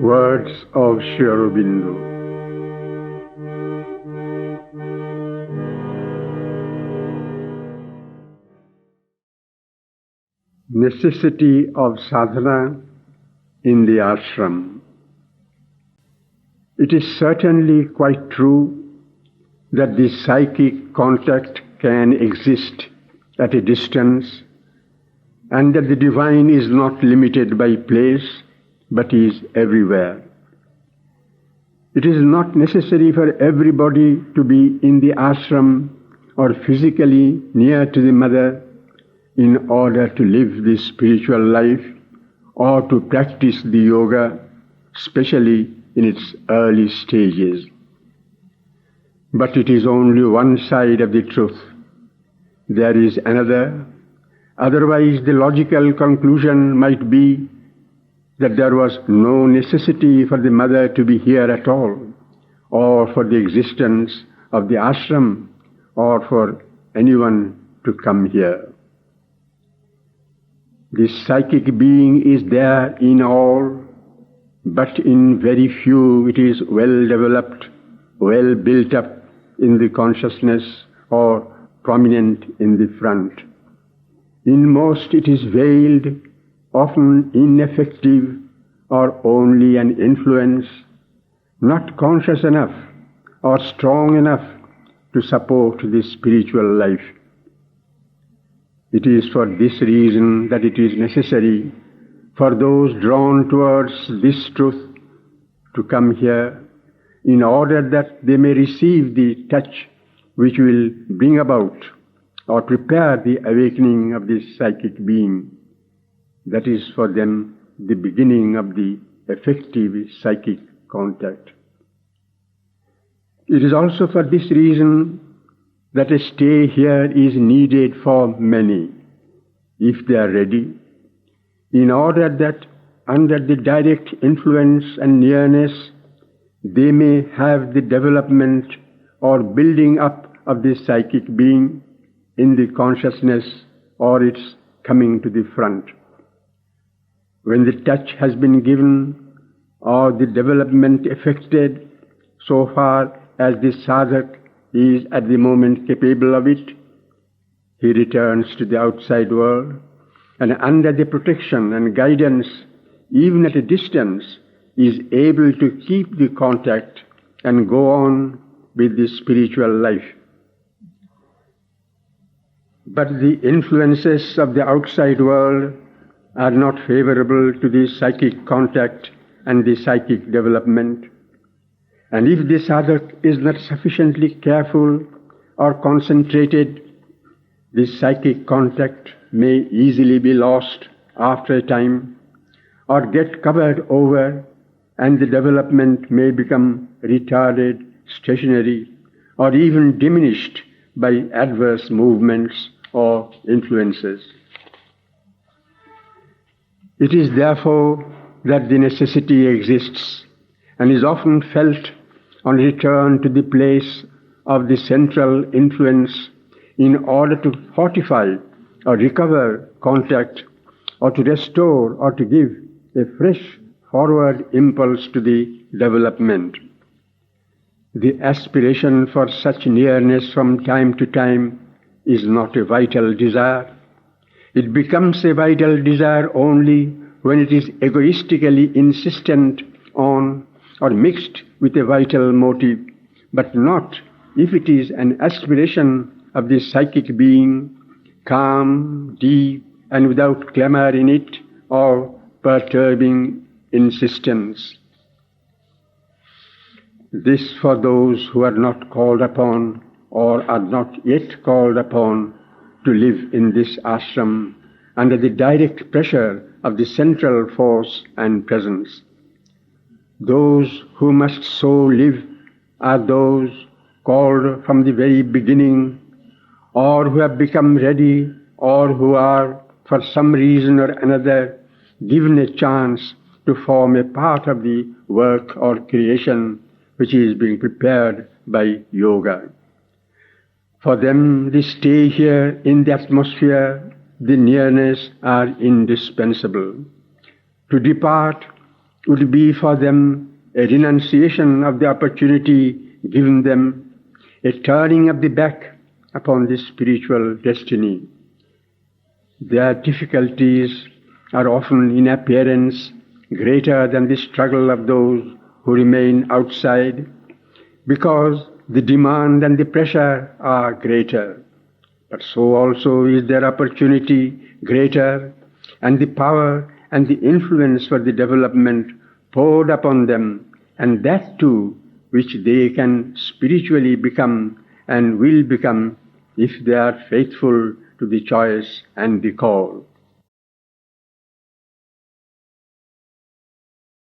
Words of Sri Aurobindo. Necessity of sadhana in the ashram. It is certainly quite true that the psychic contact can exist at a distance, and that the divine is not limited by place but is everywhere. It is not necessary for everybody to be in the ashram or physically near to the mother in order to live this spiritual life or to practice the yoga, especially in its early stages. But it is only one side of the truth. There is another. Otherwise, the logical conclusion might be that there was no necessity for the mother to be here at all, or for the existence of the ashram, or for anyone to come here. The psychic being is there in all, but in very few it is well developed, well built up in the consciousness, or prominent in the front. In most it is veiled, often ineffective, or only an influence, not conscious enough or strong enough to support the spiritual life. It is for this reason that it is necessary for those drawn towards this truth to come here, in order that they may receive the touch which will bring about or prepare the awakening of this psychic being. That is for them the beginning of the effective psychic contact. It is also for this reason that a stay here is needed for many, if they are ready, in order that under the direct influence and nearness they may have the development or building up of the psychic being in the consciousness or its coming to the front. When the touch has been given or the development effected so far as the sadhak is at the moment capable of it, he returns to the outside world, and under the protection and guidance, even at a distance, is able to keep the contact and go on with the spiritual life. But the influences of the outside world are not favorable to the psychic contact and the psychic development. And if the sadhak is not sufficiently careful or concentrated, this psychic contact may easily be lost after a time, or get covered over, and the development may become retarded, stationary, or even diminished by adverse movements or influences. It is therefore that the necessity exists and is often felt on return to the place of the central influence in order to fortify or recover contact, or to restore or to give a fresh forward impulse to the development. The aspiration for such nearness from time to time is not a vital desire. It becomes a vital desire only when it is egoistically insistent on or mixed with a vital motive, but not if it is an aspiration of the psychic being, calm, deep, and without clamor in it or perturbing insistence. This for those who are not called upon or are not yet called upon to live in this ashram under the direct pressure of the central force and presence. Those who must so live are those called from the very beginning, or who have become ready, or who are, for some reason or another, given a chance to form a part of the work or creation which is being prepared by yoga. For them, the stay here in the atmosphere, the nearness are indispensable. To depart would be for them a renunciation of the opportunity given them, a turning of the back upon this spiritual destiny. Their difficulties are often in appearance greater than the struggle of those who remain outside, because the demand and the pressure are greater. But so also is their opportunity greater, and the power and the influence for the development poured upon them, and that too which they can spiritually become and will become if they are faithful to the choice and the call.